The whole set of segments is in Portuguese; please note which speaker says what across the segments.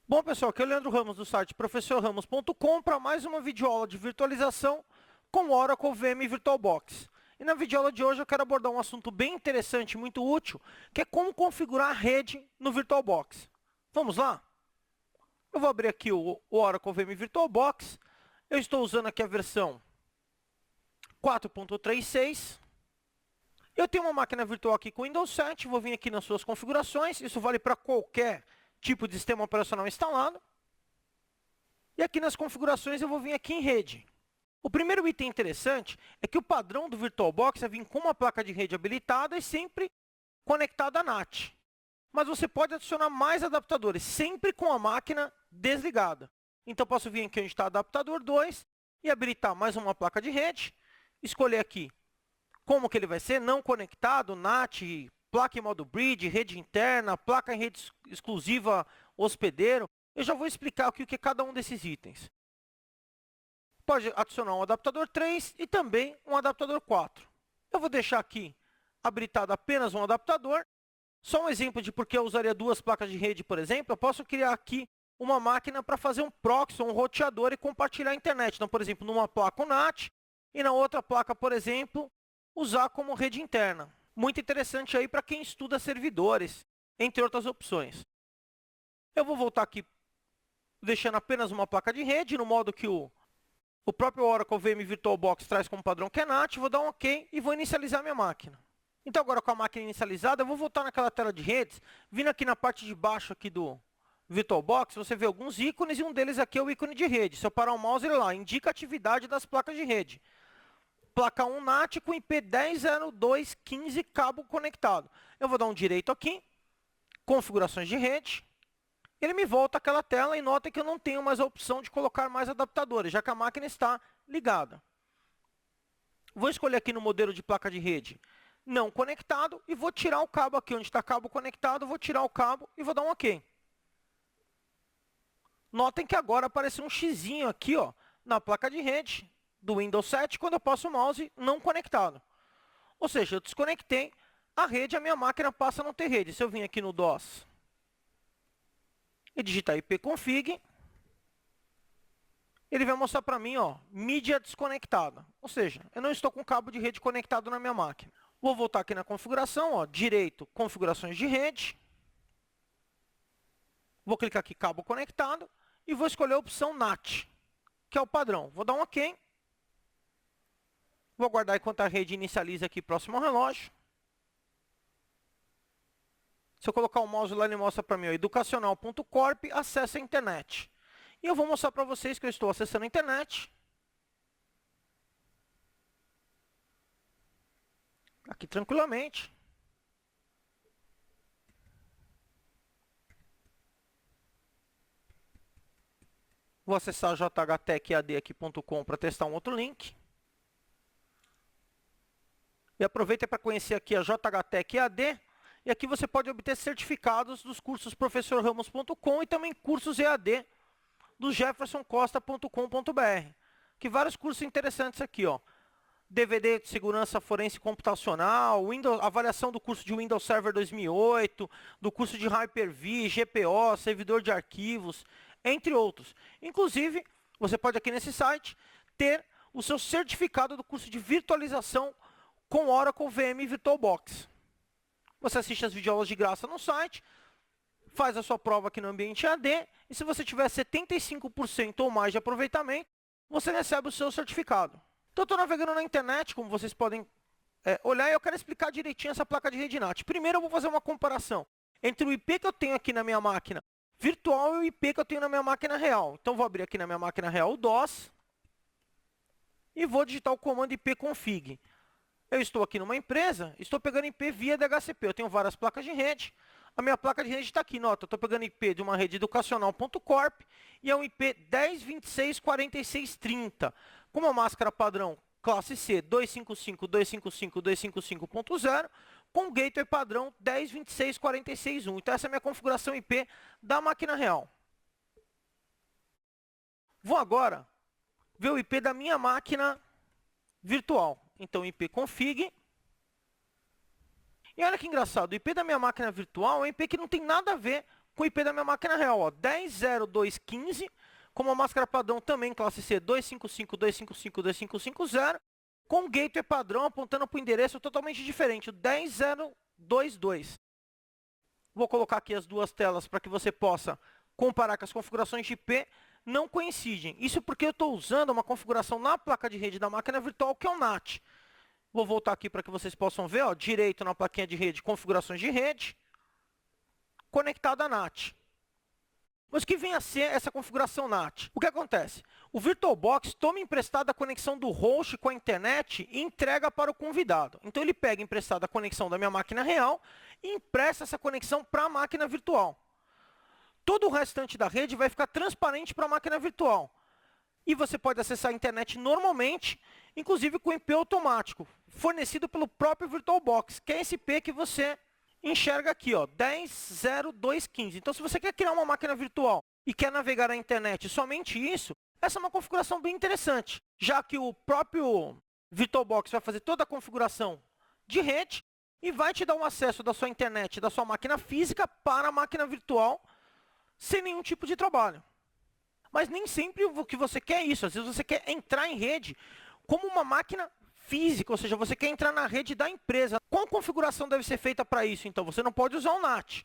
Speaker 1: Bom, pessoal, aqui é o Leandro Ramos do site professorramos.com para mais uma videoaula de virtualização com Oracle VM VirtualBox. E na videoaula de hoje eu quero abordar um assunto bem interessante e muito útil, que é como configurar a rede no VirtualBox. Vamos lá? Eu vou abrir aqui o Oracle VM VirtualBox. Eu estou usando aqui a versão 4.36. Eu tenho uma máquina virtual aqui com Windows 7, vou vir aqui nas suas configurações, isso vale para qualquer tipo de sistema operacional instalado. E aqui nas configurações eu vou vir aqui em rede. O primeiro item interessante é que o padrão do VirtualBox é vir com uma placa de rede habilitada e sempre conectada à NAT. Mas você pode adicionar mais adaptadores, sempre com a máquina desligada. Então, posso vir aqui onde está adaptador 2 e habilitar mais uma placa de rede. Escolher aqui como que ele vai ser, não conectado, NAT, placa em modo bridge, rede interna, placa em rede exclusiva hospedeiro. Eu já vou explicar aqui o que é cada um desses itens. Pode adicionar um adaptador 3 e também um adaptador 4. Eu vou deixar aqui habilitado apenas um adaptador. Só um exemplo de por que eu usaria duas placas de rede, por exemplo. Eu posso criar aqui uma máquina para fazer um proxy, um roteador e compartilhar a internet. Então, por exemplo, numa placa o NAT e na outra placa, por exemplo, usar como rede interna. Muito interessante aí para quem estuda servidores, entre outras opções. Eu vou voltar aqui deixando apenas uma placa de rede, no modo que o próprio Oracle VM VirtualBox traz como padrão que é NAT. Vou dar um OK e vou inicializar minha máquina. Então, agora com a máquina inicializada, eu vou voltar naquela tela de redes, vindo aqui na parte de baixo aqui do VirtualBox, você vê alguns ícones e um deles aqui é o ícone de rede. Se eu parar o mouse, ele lá indica a atividade das placas de rede. Placa 1 NAT com IP 10.02.15 cabo conectado. Eu vou dar um direito aqui, configurações de rede. Ele me volta àquela tela e nota que eu não tenho mais a opção de colocar mais adaptadores, já que a máquina está ligada. Vou escolher aqui no modelo de placa de rede não conectado e vou tirar o cabo aqui, onde está cabo conectado, vou tirar o cabo e vou dar um OK. Notem que agora apareceu um xizinho aqui, ó, na placa de rede do Windows 7, quando eu passo o mouse não conectado. Ou seja, eu desconectei a rede, a minha máquina passa a não ter rede. Se eu vim aqui no DOS e digitar ipconfig, ele vai mostrar para mim, ó, mídia desconectada. Ou seja, eu não estou com cabo de rede conectado na minha máquina. Vou voltar aqui na configuração, ó, direito, configurações de rede. Vou clicar aqui, cabo conectado, e vou escolher a opção NAT, que é o padrão. Vou dar um OK. Vou aguardar enquanto a rede inicializa aqui próximo ao relógio. Se eu colocar o mouse lá, ele mostra para mim, ó, educacional.corp, acessa a internet. E eu vou mostrar para vocês que eu estou acessando a internet. Aqui tranquilamente. Vou acessar jhtecadaqui.com para testar um outro link. E aproveita para conhecer aqui a JHTech EAD. E aqui você pode obter certificados dos cursos professorramos.com e também cursos EAD do jeffersoncosta.com.br. Que vários cursos interessantes aqui, ó. DVD de segurança forense computacional, avaliação do curso de Windows Server 2008, do curso de Hyper-V, GPO, servidor de arquivos, entre outros. Inclusive, você pode aqui nesse site ter o seu certificado do curso de virtualização com Oracle VM VirtualBox. Você assiste as videoaulas de graça no site, faz a sua prova aqui no ambiente EAD, e se você tiver 75% ou mais de aproveitamento, você recebe o seu certificado. Então, eu estou navegando na internet, como vocês podem olhar, e eu quero explicar direitinho essa placa de rede NAT. Primeiro, eu vou fazer uma comparação entre o IP que eu tenho aqui na minha máquina virtual e o IP que eu tenho na minha máquina real. Então, vou abrir aqui na minha máquina real o DOS e vou digitar o comando ipconfig. Eu estou aqui numa empresa, estou pegando IP via DHCP. Eu tenho várias placas de rede. A minha placa de rede está aqui, nota, eu estou pegando IP de uma rede educacional.corp e é um IP 10.26.46.30, com uma máscara padrão classe C 255.255.255.0, com gateway padrão 10.26.46.1. Então, essa é a minha configuração IP da máquina real. Vou agora ver o IP da minha máquina virtual. Então, ipconfig. E olha que engraçado, o IP da minha máquina virtual é um IP que não tem nada a ver com o IP da minha máquina real. Ó, 10.0.2.15, com uma máscara padrão também, classe C 255.255.255.0, com um gateway padrão apontando para o endereço totalmente diferente, o 10.0.2.2. Vou colocar aqui as duas telas para que você possa comparar que as configurações de IP não coincidem. Isso porque eu estou usando uma configuração na placa de rede da máquina virtual, que é o NAT. Vou voltar aqui para que vocês possam ver, ó, direito na plaquinha de rede, configurações de rede, conectado a NAT. Mas o que vem a ser essa configuração NAT? O que acontece? O VirtualBox toma emprestada a conexão do host com a internet e entrega para o convidado. Então, ele pega emprestada a conexão da minha máquina real e empresta essa conexão para a máquina virtual. Todo o restante da rede vai ficar transparente para a máquina virtual. E você pode acessar a internet normalmente, inclusive com IP automático, fornecido pelo próprio VirtualBox, que é esse IP que você enxerga aqui, ó, 10.0.2.15. Então, se você quer criar uma máquina virtual e quer navegar na internet somente isso, essa é uma configuração bem interessante, já que o próprio VirtualBox vai fazer toda a configuração de rede e vai te dar um acesso da sua internet, da sua máquina física para a máquina virtual, sem nenhum tipo de trabalho. Mas nem sempre o que você quer é isso. Às vezes você quer entrar em rede como uma máquina física, ou seja, você quer entrar na rede da empresa. Qual configuração deve ser feita para isso? Então, você não pode usar o NAT.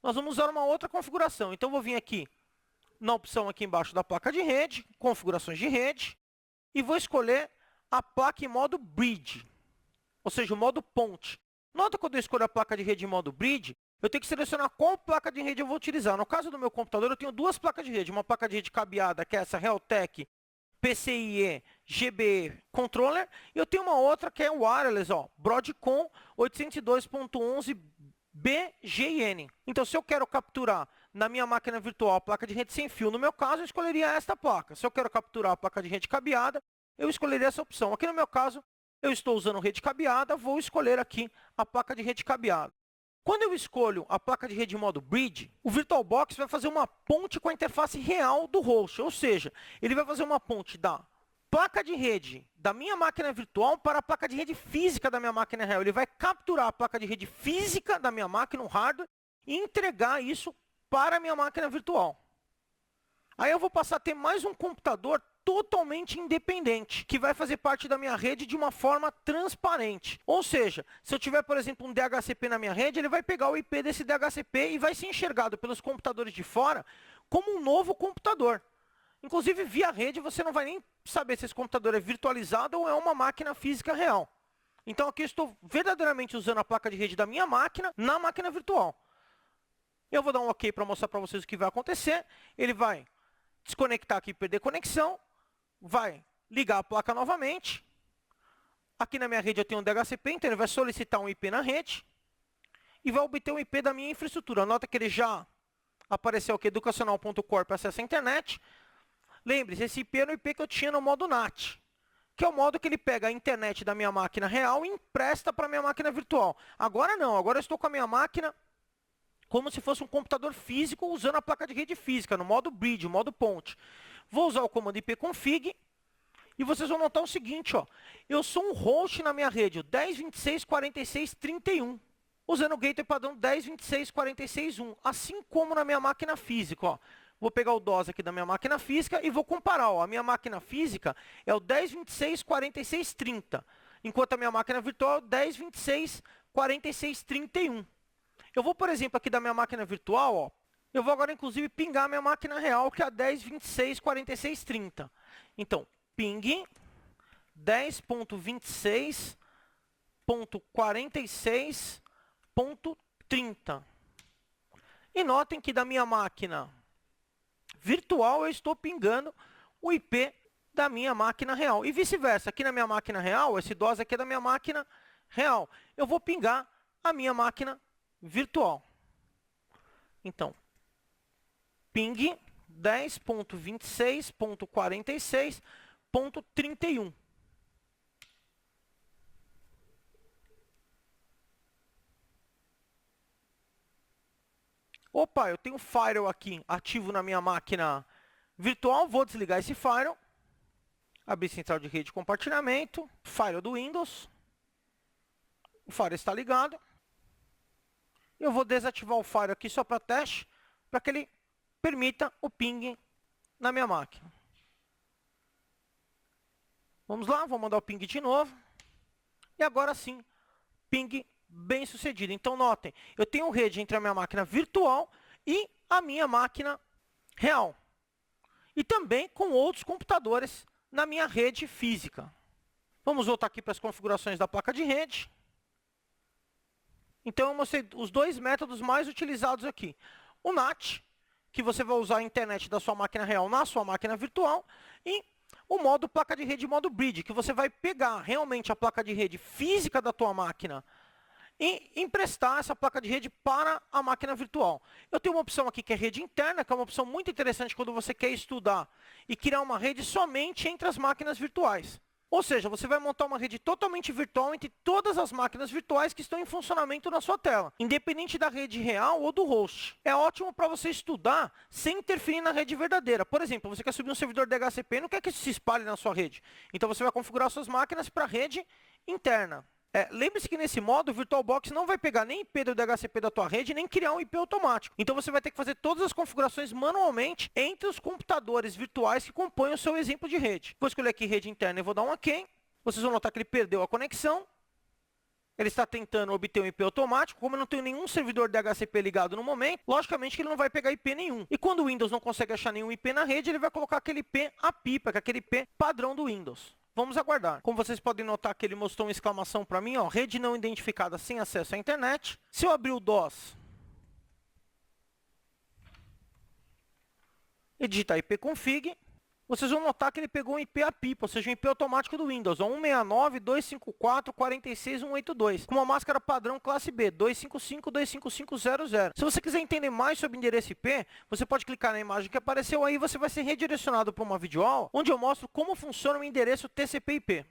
Speaker 1: Nós vamos usar uma outra configuração. Então, eu vou vir aqui na opção aqui embaixo da placa de rede, configurações de rede, e vou escolher a placa em modo bridge, ou seja, o modo ponte. Nota quando eu escolho a placa de rede em modo bridge, eu tenho que selecionar qual placa de rede eu vou utilizar. No caso do meu computador, eu tenho duas placas de rede. Uma placa de rede cabeada, que é essa Realtek PCIe GBE Controller, e eu tenho uma outra que é o wireless, ó, Broadcom 802.11 BGN. Então, se eu quero capturar na minha máquina virtual a placa de rede sem fio, no meu caso, eu escolheria esta placa. Se eu quero capturar a placa de rede cabeada, eu escolheria essa opção. Aqui no meu caso, eu estou usando rede cabeada, vou escolher aqui a placa de rede cabeada. Quando eu escolho a placa de rede em modo bridge, o VirtualBox vai fazer uma ponte com a interface real do host, ou seja, ele vai fazer uma ponte da placa de rede da minha máquina virtual para a placa de rede física da minha máquina real. Ele vai capturar a placa de rede física da minha máquina, o hardware, e entregar isso para a minha máquina virtual. Aí eu vou passar a ter mais um computador totalmente independente, que vai fazer parte da minha rede de uma forma transparente. Ou seja, se eu tiver, por exemplo, um DHCP na minha rede, ele vai pegar o IP desse DHCP e vai ser enxergado pelos computadores de fora como um novo computador. Inclusive, via rede, você não vai nem saber se esse computador é virtualizado ou é uma máquina física real. Então, aqui eu estou verdadeiramente usando a placa de rede da minha máquina na máquina virtual. Eu vou dar um OK para mostrar para vocês o que vai acontecer. Ele vai desconectar aqui e perder conexão. Vai ligar a placa novamente. Aqui na minha rede eu tenho um DHCP, então ele vai solicitar um IP na rede e vai obter um IP da minha infraestrutura. Nota que ele já apareceu aqui, educacional.corp, acesso à internet. Lembre-se, esse IP era o IP que eu tinha no modo NAT, que é o modo que ele pega a internet da minha máquina real e empresta para a minha máquina virtual. Agora não, agora eu estou com a minha máquina como se fosse um computador físico usando a placa de rede física, no modo bridge, modo ponte. Vou usar o comando ipconfig e vocês vão notar o seguinte, ó, eu sou um host na minha rede, o 10.26.46.31, usando o gateway padrão 10.26.46.1, assim como na minha máquina física, ó. Vou pegar o DOS aqui da minha máquina física e vou comparar, ó, a minha máquina física é o 10.26.46.30, enquanto a minha máquina virtual é o 10.26.46.31. Eu vou, por exemplo, aqui da minha máquina virtual, ó, eu vou agora, inclusive, pingar a minha máquina real, que é a 10.26.46.30. Então, ping 10.26.46.30. E notem que da minha máquina virtual eu estou pingando o IP da minha máquina real. E vice-versa, aqui na minha máquina real, esse DOS aqui é da minha máquina real. Eu vou pingar a minha máquina virtual. Então, ping 10.26.46.31. Opa, eu tenho um firewall aqui ativo na minha máquina virtual. Vou desligar esse firewall. Abrir central de rede e compartilhamento, Firewall do Windows. O Firewall está ligado. Eu vou desativar o Firewall aqui só para teste, para que ele permita o ping na minha máquina. Vamos lá, vou mandar o ping de novo. E agora sim, ping bem sucedido. Então, notem, eu tenho rede entre a minha máquina virtual e a minha máquina real. E também com outros computadores na minha rede física. Vamos voltar aqui para as configurações da placa de rede. Então, eu mostrei os dois métodos mais utilizados aqui. O NAT, que você vai usar a internet da sua máquina real na sua máquina virtual, e o modo placa de rede e modo bridge, que você vai pegar realmente a placa de rede física da tua máquina e emprestar essa placa de rede para a máquina virtual. Eu tenho uma opção aqui que é rede interna, que é uma opção muito interessante quando você quer estudar e criar uma rede somente entre as máquinas virtuais. Ou seja, você vai montar uma rede totalmente virtual entre todas as máquinas virtuais que estão em funcionamento na sua tela, independente da rede real ou do host. É ótimo para você estudar sem interferir na rede verdadeira. Por exemplo, você quer subir um servidor DHCP e não quer que isso se espalhe na sua rede. Então você vai configurar suas máquinas para a rede interna. Lembre-se que nesse modo, o VirtualBox não vai pegar nem IP do DHCP da tua rede, nem criar um IP automático. Então você vai ter que fazer todas as configurações manualmente entre os computadores virtuais que compõem o seu exemplo de rede. Vou escolher aqui rede interna e vou dar um OK. Vocês vão notar que ele perdeu a conexão. Ele está tentando obter um IP automático. Como eu não tenho nenhum servidor DHCP ligado no momento, logicamente que ele não vai pegar IP nenhum. E quando o Windows não consegue achar nenhum IP na rede, ele vai colocar aquele IP a pipa, que é aquele IP padrão do Windows. Vamos aguardar. Como vocês podem notar que ele mostrou uma exclamação para mim, ó, rede não identificada sem acesso à internet. Se eu abrir o DOS e digitar ipconfig, vocês vão notar que ele pegou um IP a pipa, ou seja, um IP automático do Windows, 169.254.46.182, com uma máscara padrão classe B, 255.255.00. Se você quiser entender mais sobre endereço IP, você pode clicar na imagem que apareceu aí, você vai ser redirecionado para uma videoaula, onde eu mostro como funciona o endereço TCP/IP.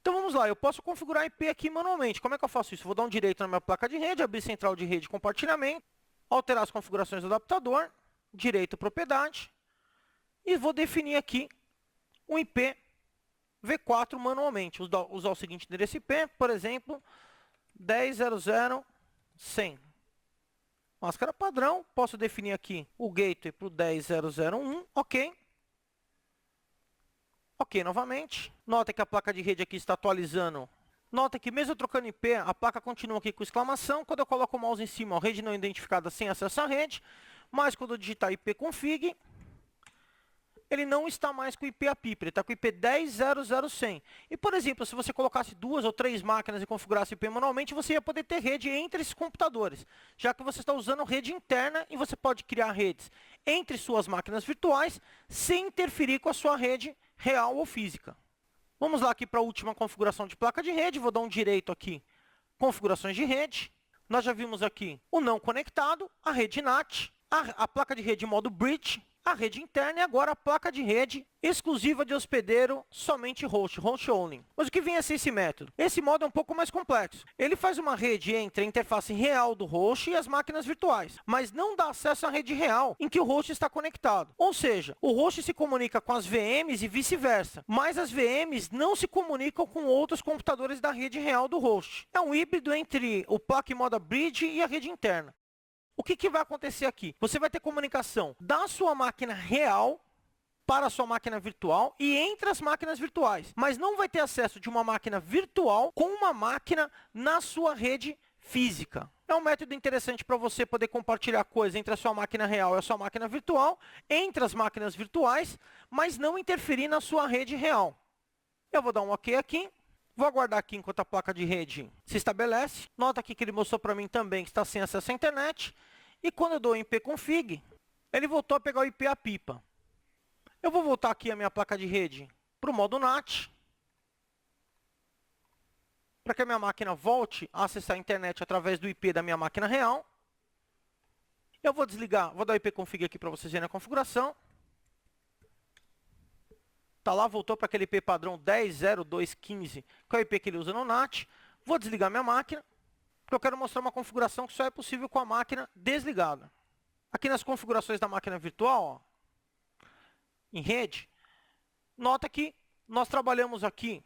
Speaker 1: Então vamos lá, eu posso configurar IP aqui manualmente. Como é que eu faço isso? Vou dar um direito na minha placa de rede, abrir central de rede e compartilhamento, alterar as configurações do adaptador, direito propriedade, e vou definir aqui um IP v4 manualmente. Usar o seguinte endereço IP, por exemplo, 10.0.0.100. Máscara padrão, posso definir aqui o gateway para o 10.0.0.1, OK. OK novamente. Nota que a placa de rede aqui está atualizando. Nota que mesmo trocando IP, a placa continua aqui com exclamação. Quando eu coloco o mouse em cima, ó, rede não identificada sem acesso à rede. Mas quando eu digitar ipconfig, ele não está mais com IP a pipa, ele está com IP 10.0.0.100. E, por exemplo, se você colocasse 2 ou 3 máquinas e configurasse IP manualmente, você ia poder ter rede entre esses computadores, já que você está usando rede interna e você pode criar redes entre suas máquinas virtuais sem interferir com a sua rede real ou física. Vamos lá aqui para a última configuração de placa de rede, vou dar um direito aqui, configurações de rede. Nós já vimos aqui o não conectado, a rede NAT, a placa de rede em modo bridge, a rede interna e agora a placa de rede exclusiva de hospedeiro, somente host only. Mas o que vem a ser esse método? Esse modo é um pouco mais complexo. Ele faz uma rede entre a interface real do host e as máquinas virtuais, mas não dá acesso à rede real em que o host está conectado. Ou seja, o host se comunica com as VMs e vice-versa, mas as VMs não se comunicam com outros computadores da rede real do host. É um híbrido entre o placa em modo bridge e a rede interna. O que vai acontecer aqui? Você vai ter comunicação da sua máquina real para a sua máquina virtual e entre as máquinas virtuais, mas não vai ter acesso de uma máquina virtual com uma máquina na sua rede física. É um método interessante para você poder compartilhar coisas entre a sua máquina real e a sua máquina virtual, entre as máquinas virtuais, mas não interferir na sua rede real. Eu vou dar um OK aqui. Vou aguardar aqui enquanto a placa de rede se estabelece. Nota aqui que ele mostrou para mim também que está sem acesso à internet. E quando eu dou ipconfig, ele voltou a pegar o IP a pipa. Eu vou voltar aqui a minha placa de rede para o modo NAT, para que a minha máquina volte a acessar a internet através do IP da minha máquina real. Eu vou desligar, vou dar o ipconfig aqui para vocês verem a configuração. Está lá, voltou para aquele IP padrão 10.0.2.15, que é o IP que ele usa no NAT. Vou desligar minha máquina, porque eu quero mostrar uma configuração que só é possível com a máquina desligada. Aqui nas configurações da máquina virtual, ó, em rede, Nota que nós trabalhamos aqui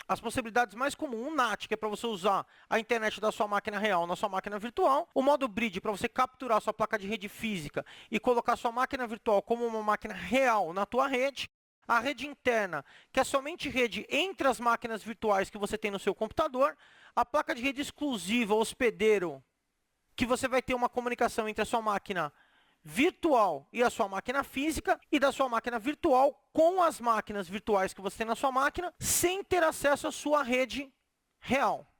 Speaker 1: as possibilidades mais comuns, o NAT, que é para você usar a internet da sua máquina real na sua máquina virtual, o modo Bridge, para você capturar a sua placa de rede física e colocar a sua máquina virtual como uma máquina real na tua rede, a rede interna, que é somente rede entre as máquinas virtuais que você tem no seu computador, a placa de rede exclusiva, hospedeiro, que você vai ter uma comunicação entre a sua máquina virtual e a sua máquina física, e da sua máquina virtual com as máquinas virtuais que você tem na sua máquina, sem ter acesso à sua rede real.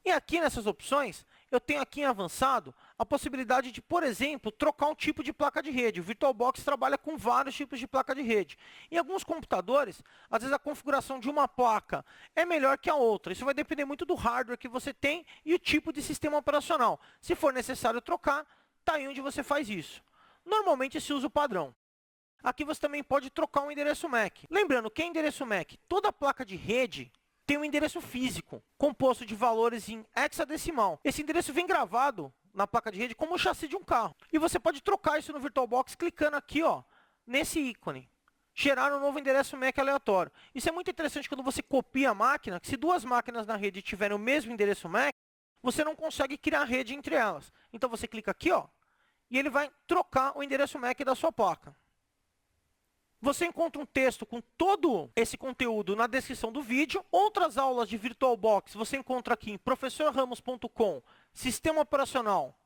Speaker 1: E aqui nessas opções, eu tenho aqui em avançado a possibilidade de, por exemplo, trocar um tipo de placa de rede. O VirtualBox trabalha com vários tipos de placa de rede. Em alguns computadores, às vezes a configuração de uma placa é melhor que a outra. Isso vai depender muito do hardware que você tem e o tipo de sistema operacional. Se for necessário trocar, está aí onde você faz isso. Normalmente se usa o padrão. Aqui você também pode trocar um endereço MAC. Lembrando que endereço MAC, toda placa de rede tem um endereço físico, composto de valores em hexadecimal. Esse endereço vem gravado na placa de rede como o chassi de um carro. E você pode trocar isso no VirtualBox clicando aqui, ó, nesse ícone. Gerar um novo endereço MAC aleatório. Isso é muito interessante quando você copia a máquina, que se duas máquinas na rede tiverem o mesmo endereço MAC, você não consegue criar rede entre elas. Então você clica aqui, ó, e ele vai trocar o endereço MAC da sua placa. Você encontra um texto com todo esse conteúdo na descrição do vídeo. Outras aulas de VirtualBox você encontra aqui em professorramos.com, Sistema Operacional,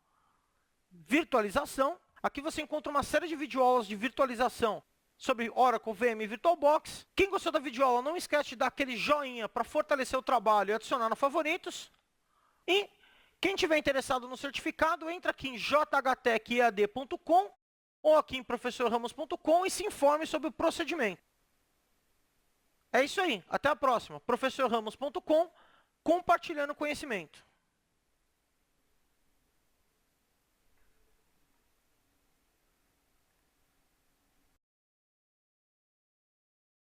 Speaker 1: Virtualização. Aqui você encontra uma série de videoaulas de virtualização sobre Oracle, VM e VirtualBox. Quem gostou da videoaula, não esquece de dar aquele joinha para fortalecer o trabalho e adicionar no favoritos. E quem tiver interessado no certificado, entra aqui em jhtecEAD.com ou aqui em professorramos.com e se informe sobre o procedimento. É isso aí. Até a próxima. professorramos.com, compartilhando conhecimento.